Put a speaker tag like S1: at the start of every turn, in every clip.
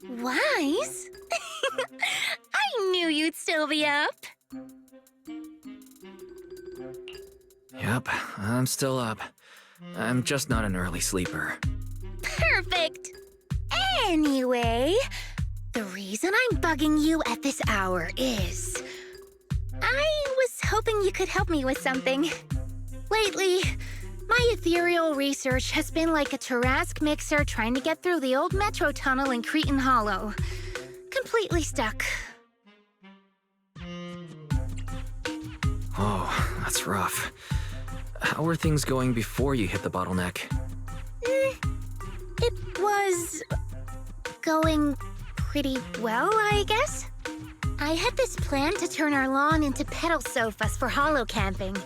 S1: Wise? I knew you'd still be up.
S2: Yep, I'm still up. I'm just not an early sleeper.
S1: Perfect. Anyway, the reason I'm bugging you at this hour is... I was hoping you could help me with something. Lately, my ethereal research has been like a Tarrasque mixer trying to get through the old metro tunnel in Cretan Hollow. Completely stuck.
S2: Oh, that's rough. How were things going before you hit the bottleneck?
S1: It was... going pretty well, I guess. I had this plan to turn our lawn into pedal sofas for hollow camping,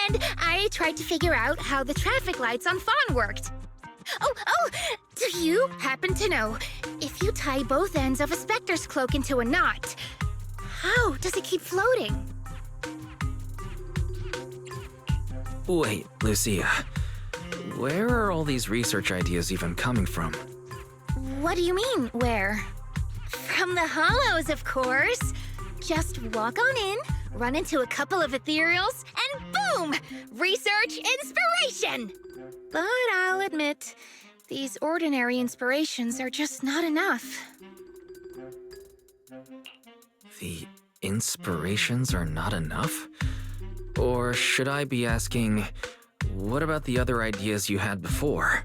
S1: and I tried to figure out how the traffic lights on Fawn worked. Oh, do you happen to know, if you tie both ends of a Spectre's cloak into a knot, how does it keep floating?
S2: Wait, Lucia. Where are all these research ideas even coming from?
S1: What do you mean, where? From the hollows, of course. Just walk on in, run into a couple of ethereals, and boom! Research inspiration! But I'll admit, these ordinary inspirations are just not enough.
S2: The inspirations are not enough? Or should I be asking, what about the other ideas you had before?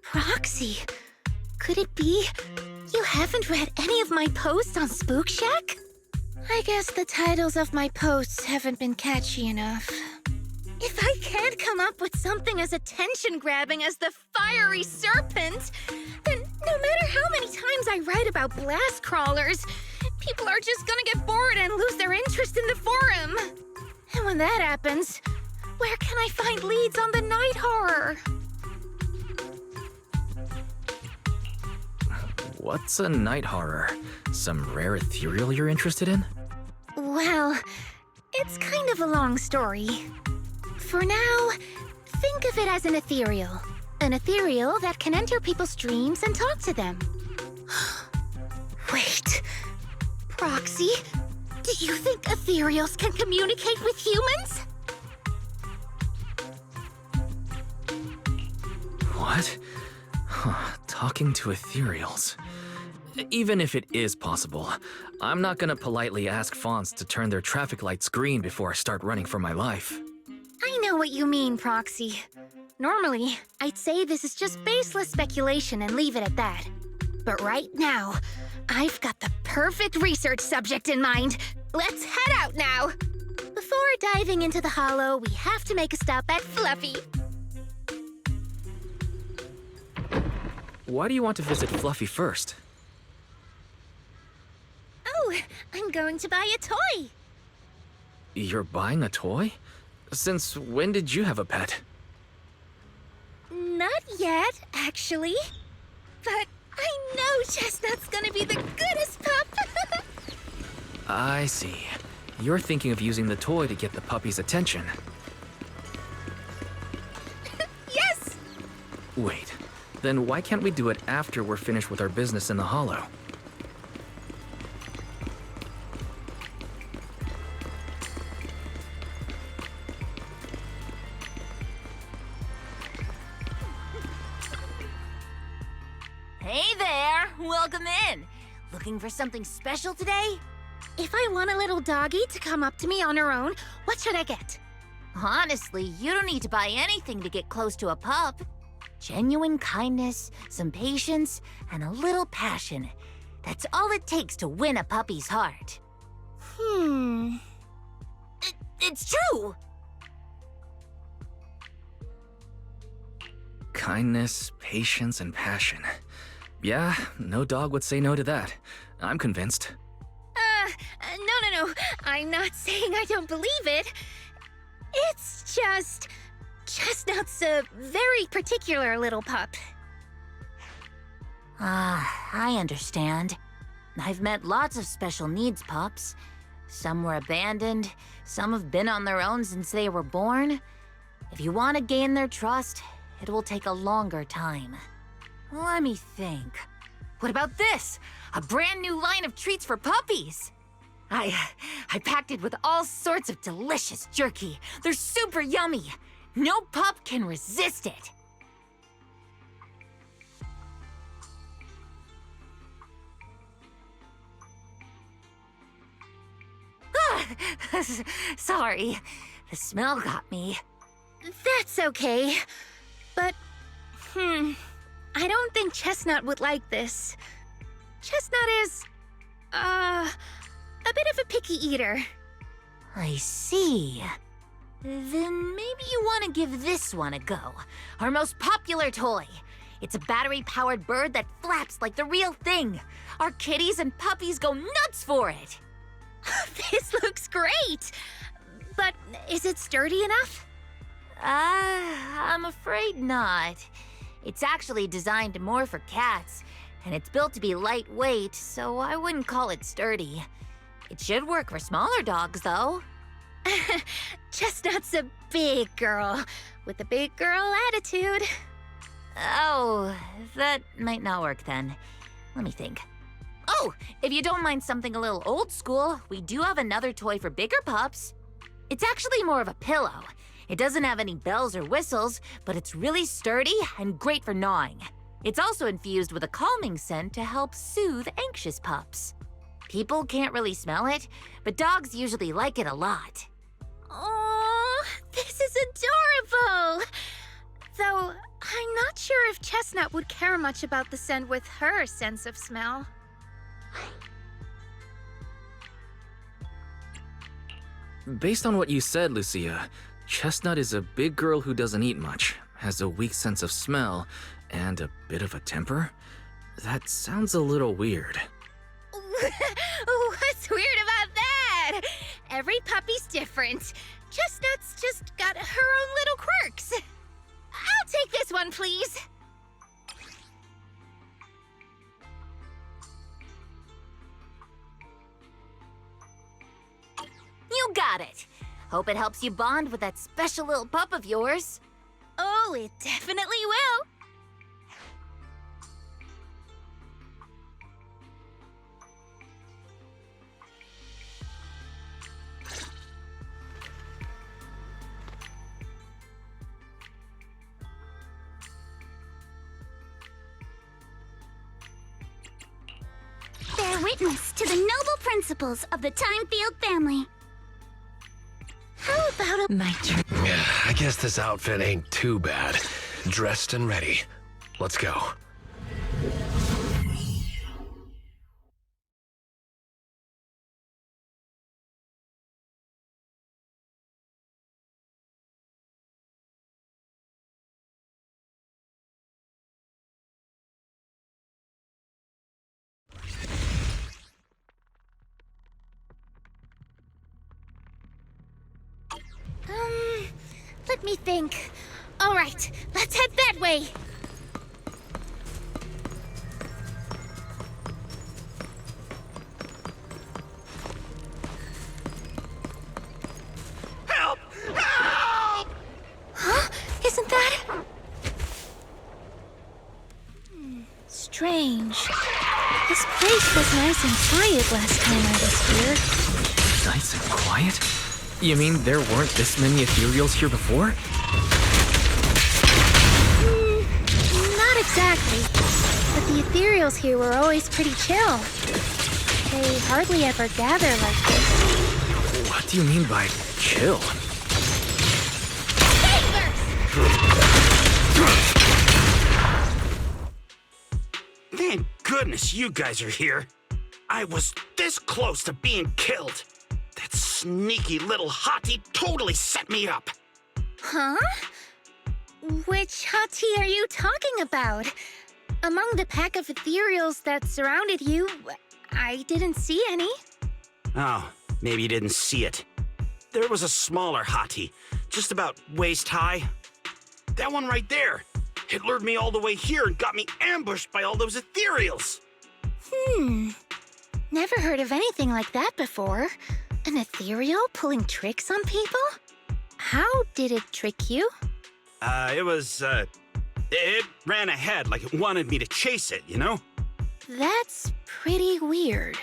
S1: Proxy, could it be you haven't read any of my posts on Spook Shack? I guess the titles of my posts haven't been catchy enough. If I can't come up with something as attention-grabbing as the fiery serpent, then no matter how many times I write about blast crawlers, people are just gonna get bored and lose their interest in the forum. And when that happens, where can I find leads on the night horror?
S2: What's a night horror? Some rare ethereal you're interested in?
S1: Well, it's kind of a long story. For now, think of it as an ethereal. An ethereal that can enter people's dreams and talk to them. Wait, Proxy, do you think ethereals can communicate with humans?
S2: What? Talking to ethereals. Even if it is possible, I'm not gonna politely ask fawns to turn their traffic lights green before I start running for my life.
S1: I know what you mean, Proxy. Normally, I'd say this is just baseless speculation and leave it at that. But right now, I've got the perfect research subject in mind. Let's head out now! Before diving into the hollow, we have to make a stop at Fluffy.
S2: Why do you want to visit Fluffy first?
S1: Oh, I'm going to buy a toy.
S2: You're buying a toy? Since when did you have a pet?
S1: Not yet, actually. But I know Chestnut's gonna be the goodest pup.
S2: I see. You're thinking of using the toy to get the puppy's attention.
S1: Yes!
S2: Wait, then why can't we do it after we're finished with our business in the hollow?
S3: Hey there! Welcome in! Looking for something special today?
S1: If I want a little doggy to come up to me on her own, what should I get?
S3: Honestly, you don't need to buy anything to get close to a pup. Genuine kindness, some patience, and a little passion. That's all it takes to win a puppy's heart. It's true!
S2: Kindness, patience, and passion. Yeah, no dog would say no to that. I'm convinced.
S1: No. I'm not saying I don't believe it. It's just... Chestnut's a very particular little pup.
S3: I understand. I've met lots of special needs pups. Some were abandoned, some have been on their own since they were born. If you want to gain their trust, it will take a longer time. Let me think. What about this? A brand new line of treats for puppies. I packed it with all sorts of delicious jerky. They're super yummy. No pup can resist it. Sorry, the smell got me.
S1: That's okay. But, I don't think Chestnut would like this. Chestnut is, a bit of a picky eater.
S3: I see. Then maybe you want to give this one a go. Our most popular toy. It's a battery-powered bird that flaps like the real thing. Our kitties and puppies go nuts for it.
S1: This looks great! But is it sturdy enough?
S3: I'm afraid not. It's actually designed more for cats, and it's built to be lightweight, so I wouldn't call it sturdy. It should work for smaller dogs, though.
S1: Chestnut's a big girl, with a big girl attitude.
S3: Oh, that might not work then. Let me think. Oh, if you don't mind something a little old school, we do have another toy for bigger pups. It's actually more of a pillow. It doesn't have any bells or whistles, but it's really sturdy and great for gnawing. It's also infused with a calming scent to help soothe anxious pups. People can't really smell it, but dogs usually like it a lot.
S1: Oh, this is adorable! Though, I'm not sure if Chestnut would care much about the scent with her sense of smell.
S2: Based on what you said, Lucia, Chestnut is a big girl who doesn't eat much, has a weak sense of smell, and a bit of a temper? That sounds a little weird.
S1: What's weird about that? Every puppy's different. Chestnut's just got her own little quirks. I'll take this one, please.
S3: You got it. Hope it helps you bond with that special little pup of yours.
S1: Oh, it definitely will.
S4: Bear witness to the noble principles of the Timefield family.
S1: How about a...
S5: My turn.
S6: Yeah, I guess this outfit ain't too bad. Dressed and ready. Let's go.
S1: Let me think. All right, let's head that way.
S6: Help! Help!
S1: Huh? Isn't that... Strange. This place was nice and quiet last time I was here.
S2: Nice and quiet? You mean there weren't this many ethereals here before?
S1: Not exactly. But the ethereals here were always pretty chill. They hardly ever gather like this.
S2: What do you mean by chill?
S7: Thank goodness you guys are here. I was this close to being killed. That sneaky little hottie totally set me up.
S1: Huh? Which hottie are you talking about? Among the pack of ethereals that surrounded you, I didn't see any.
S7: Oh, maybe you didn't see it. There was a smaller hottie, just about waist high. That one right there. It lured me all the way here and got me ambushed by all those ethereals.
S1: Never heard of anything like that before. An ethereal pulling tricks on people? How did it trick you?
S7: It It ran ahead like it wanted me to chase it, you know?
S1: That's pretty weird.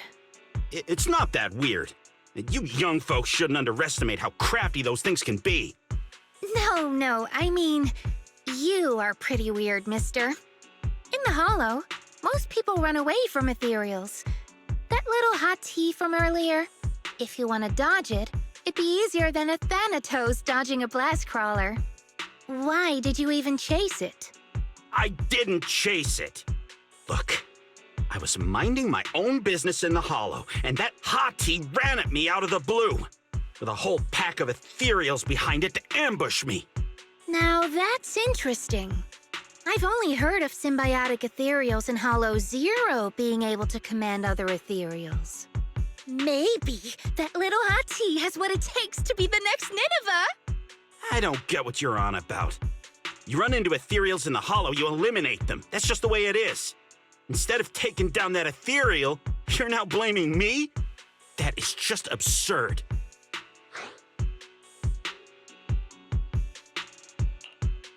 S7: It's not that weird. You young folks shouldn't underestimate how crafty those things can be.
S1: No, I mean, you are pretty weird, mister. In the Hollow, most people run away from ethereals. That little hot tea from earlier, if you want to dodge it, it'd be easier than a Thanatos dodging a blast crawler. Why did you even chase it?
S7: I didn't chase it. Look, I was minding my own business in the Hollow, and that hottie ran at me out of the blue, with a whole pack of ethereals behind it to ambush me.
S1: Now that's interesting. I've only heard of symbiotic ethereals in Hollow Zero being able to command other ethereals. Maybe that little hottie has what it takes to be the next Nineveh.
S7: I don't get what you're on about. You run into ethereals in the Hollow, you eliminate them. That's just the way it is. Instead of taking down that ethereal, you're now blaming me? That is just absurd.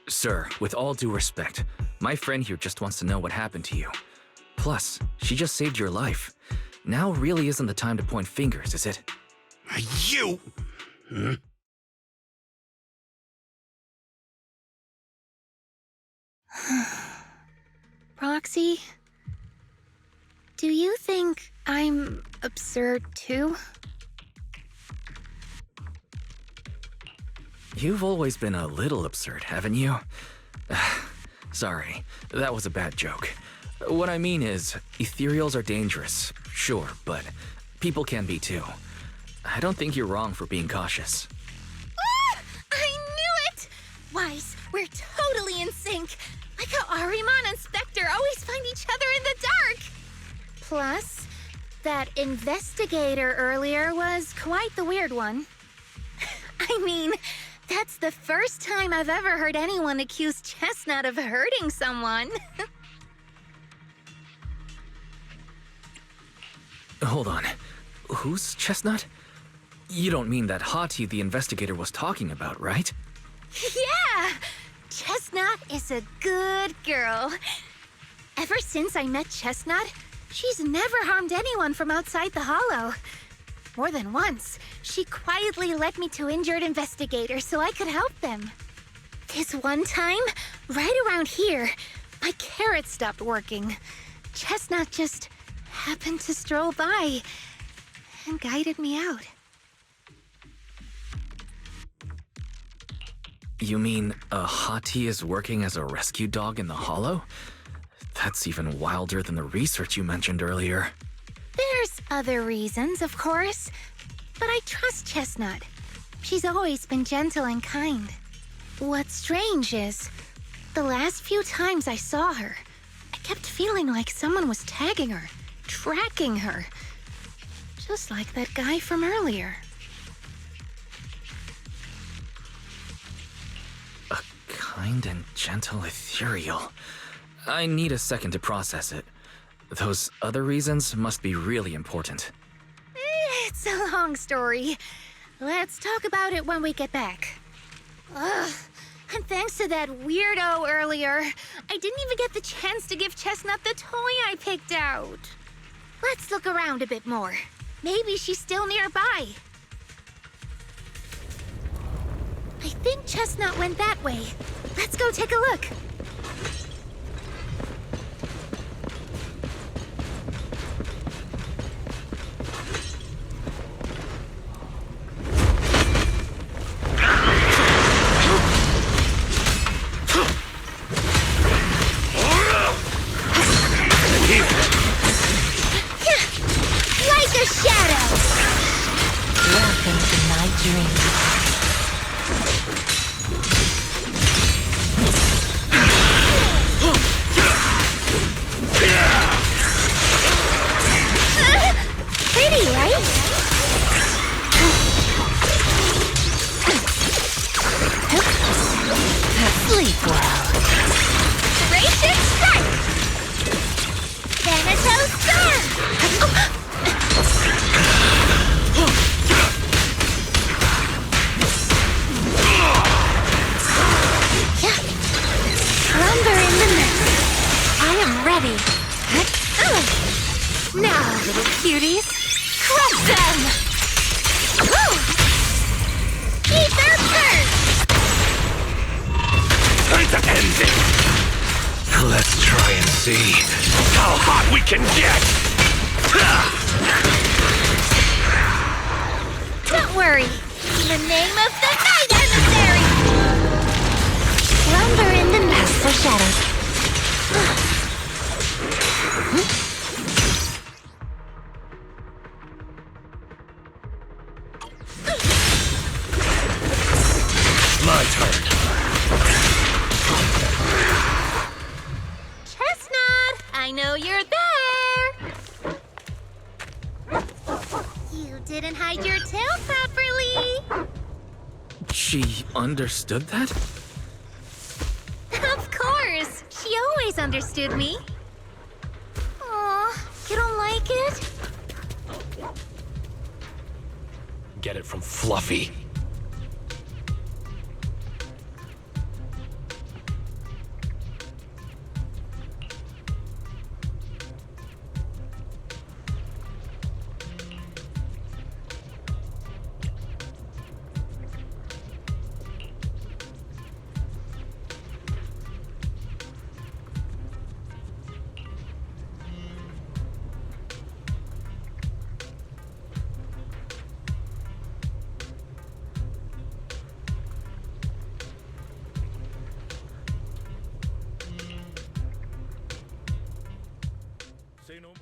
S2: Sir, with all due respect, my friend here just wants to know what happened to you. Plus, she just saved your life. Now really isn't the time to point fingers, is it?
S7: You...
S1: Roxy, do you think I'm absurd too?
S2: You've always been a little absurd, haven't you? Sorry, that was a bad joke. What I mean is, ethereals are dangerous, sure, but people can be too. I don't think you're wrong for being cautious.
S1: Ah! I knew it! Wise, we're totally in sync. Like how Ahriman and Spectre always find each other in the dark. Plus, that investigator earlier was quite the weird one. I mean, that's the first time I've ever heard anyone accuse Chestnut of hurting someone.
S2: Hold on. Who's Chestnut? You don't mean that hottie the investigator was talking about, right?
S1: Yeah! Chestnut is a good girl. Ever since I met Chestnut, she's never harmed anyone from outside the Hollow. More than once, she quietly led me to injured investigators so I could help them. This one time, right around here, my carrot stopped working. Chestnut just happened to stroll by and guided me out.
S2: You mean a hottie is working as a rescue dog in the Hollow? That's even wilder than the research you mentioned earlier.
S1: There's other reasons, of course, but I trust Chestnut. She's always been gentle and kind. What's strange is, the last few times I saw her, I kept feeling like someone was tagging her, tracking her. Just like that guy from earlier.
S2: A kind and gentle ethereal. I need a second to process it. Those other reasons must be really important.
S1: It's a long story. Let's talk about it when we get back. Ugh. And thanks to that weirdo earlier, I didn't even get the chance to give Chestnut the toy I picked out. Let's look around a bit more. Maybe she's still nearby. I think Chestnut went that way. Let's go take a look. Like a shadow!
S3: Welcome to my dream.
S1: Pretty, right?
S3: Sleep well.
S1: Radiant strike! Thanatos storm! Now, little cuties, crush them! Woo! Eat their turn!
S6: Time to end it! Let's try and see how hot we can get!
S1: Don't worry. In the name of the Night Emissary!
S3: Slumber in the night foreshadowed.
S6: My turn.
S1: Chestnut, I know you're there! You didn't hide your tail properly!
S2: She understood that?
S1: Of course! She always understood me. Aw, you don't like it?
S6: Get it from Fluffy.
S2: Say no more.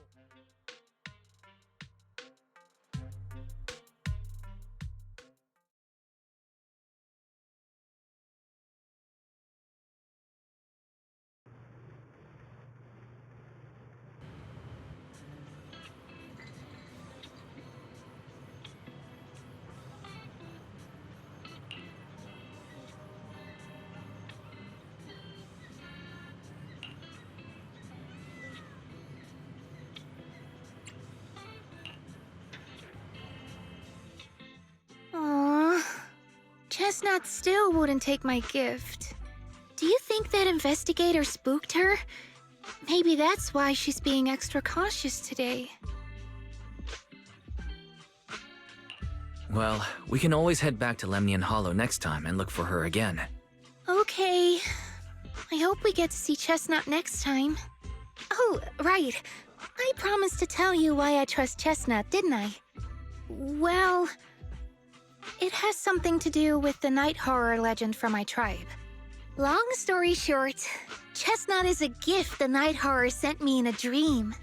S1: Aw, Chestnut still wouldn't take my gift. Do you think that investigator spooked her? Maybe that's why she's being extra cautious today.
S2: Well, we can always head back to Lemnian Hollow next time and look for her again.
S1: Okay. I hope we get to see Chestnut next time. Oh, right. I promised to tell you why I trust Chestnut, didn't I? Well, it has something to do with the night horror legend from my tribe. Long story short, Chestnut is a gift the night horror sent me in a dream.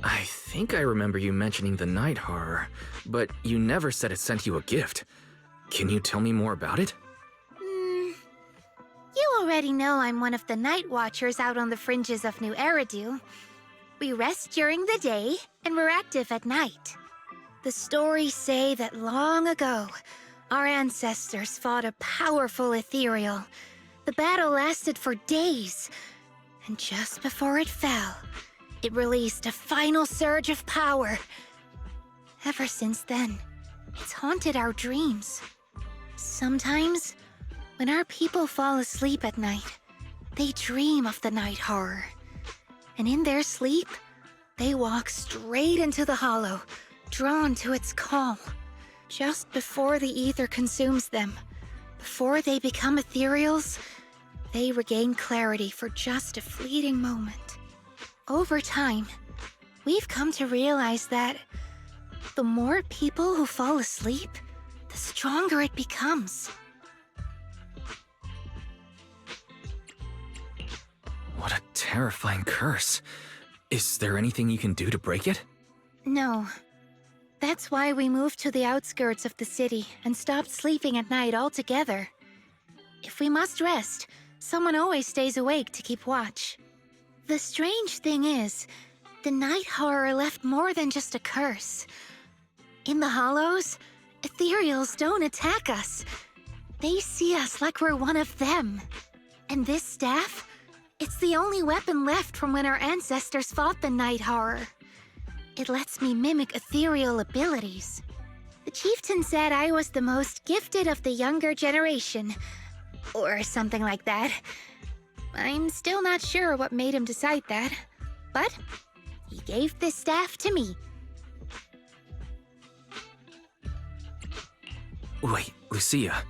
S2: I think I remember you mentioning the night horror, but you never said it sent you a gift. Can you tell me more about it?
S1: You already know I'm one of the night watchers out on the fringes of New Eridu. We rest during the day, and we're active at night. The stories say that long ago, our ancestors fought a powerful ethereal. The battle lasted for days, and just before it fell, it released a final surge of power. Ever since then, it's haunted our dreams. Sometimes, when our people fall asleep at night, they dream of the night horror. And in their sleep, they walk straight into the hollow, drawn to its call. Just before the ether consumes them, before they become ethereals, they regain clarity for just a fleeting moment. Over time, we've come to realize that the more people who fall asleep, the stronger it becomes.
S2: What a terrifying curse. Is there anything you can do to break it?
S1: No. That's why we moved to the outskirts of the city and stopped sleeping at night altogether. If we must rest, someone always stays awake to keep watch. The strange thing is, the night horror left more than just a curse. In the hollows, ethereals don't attack us. They see us like we're one of them. And this staff, it's the only weapon left from when our ancestors fought the night horror. It lets me mimic ethereal abilities. The chieftain said I was the most gifted of the younger generation, or something like that. I'm still not sure what made him decide that, but he gave this staff to me.
S2: Wait, Lucia,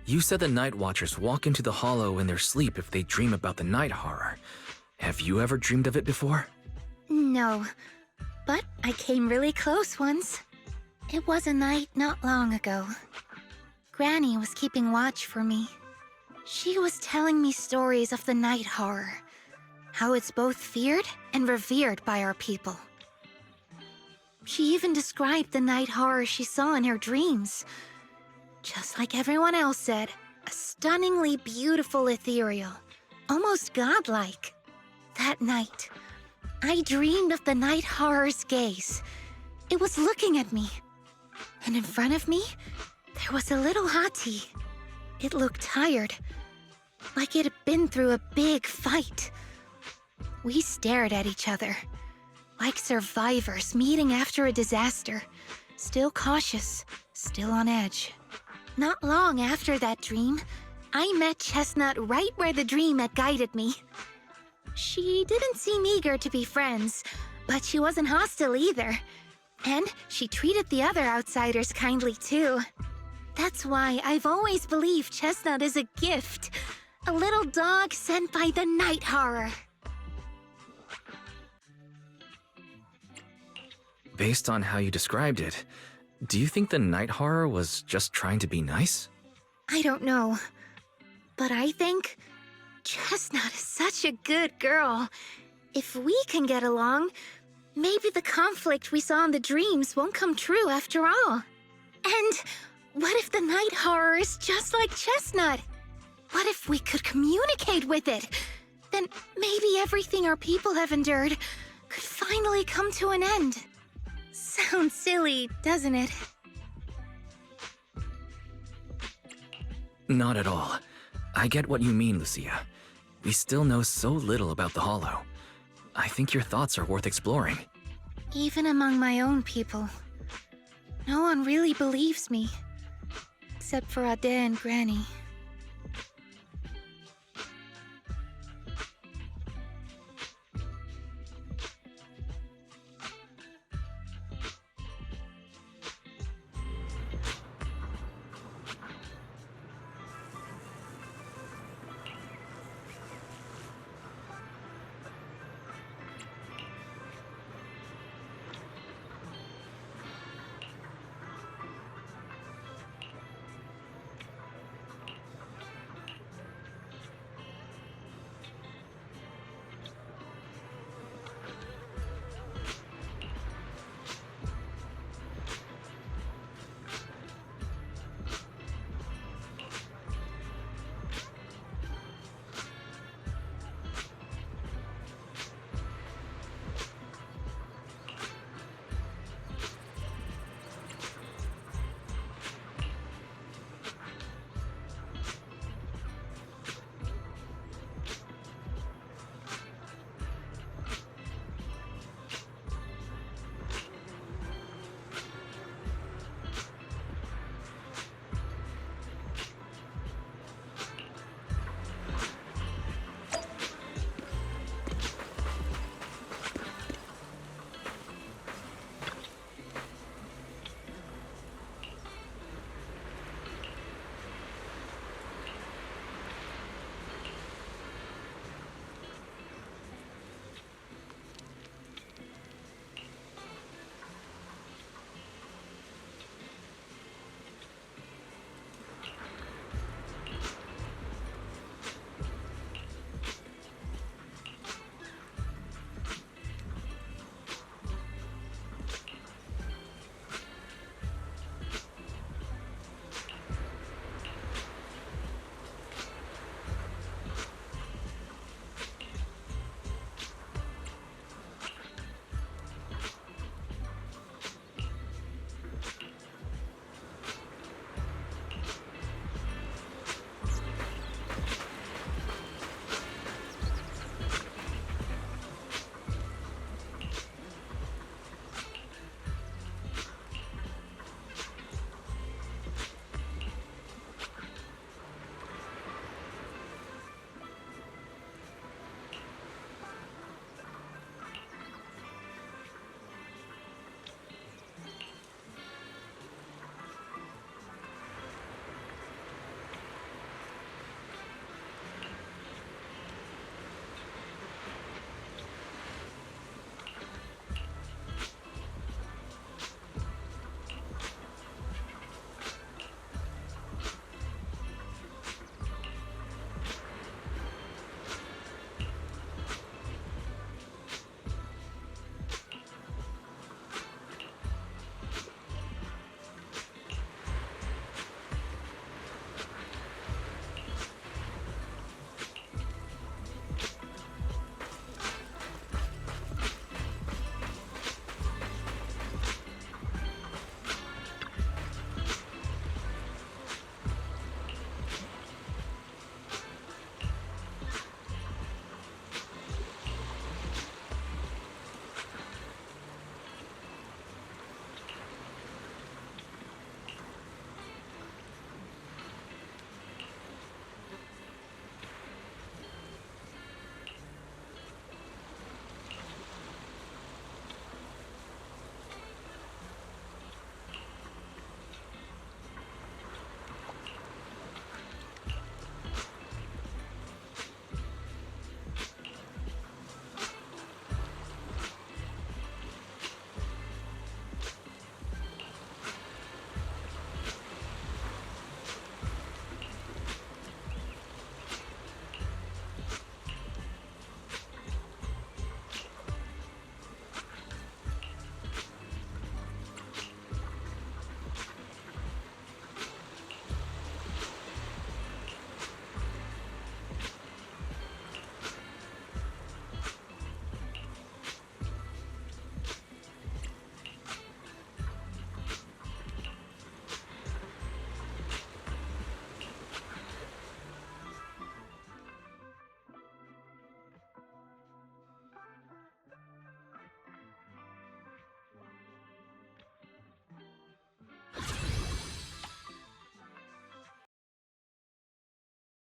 S2: you said the Night Watchers walk into the Hollow in their sleep if they dream about the night horror. Have you ever dreamed of it before?
S1: No, but I came really close once. It was a night not long ago. Granny was keeping watch for me. She was telling me stories of the night horror, how it's both feared and revered by our people. She even described the night horror she saw in her dreams. Just like everyone else said, a stunningly beautiful ethereal, almost godlike. That night, I dreamed of the night horror's gaze. It was looking at me. And in front of me, there was a little hottie. It looked tired, like it had been through a big fight. We stared at each other, like survivors meeting after a disaster, still cautious, still on edge. Not long after that dream, I met Chestnut right where the dream had guided me. She didn't seem eager to be friends, but she wasn't hostile either. And she treated the other outsiders kindly too. That's why I've always believed Chestnut is a gift. A little dog sent by the night horror.
S2: Based on how you described it, do you think the night horror was just trying to be nice?
S1: I don't know. But I think Chestnut is such a good girl. If we can get along, maybe the conflict we saw in the dreams won't come true after all. And what if the night horror is just like Chestnut? What if we could communicate with it? Then maybe everything our people have endured could finally come to an end. Sounds silly, doesn't it?
S2: Not at all. I get what you mean, Lucia. We still know so little about the Hollow. I think your thoughts are worth exploring.
S1: Even among my own people, no one really believes me. Except for Ade and Granny.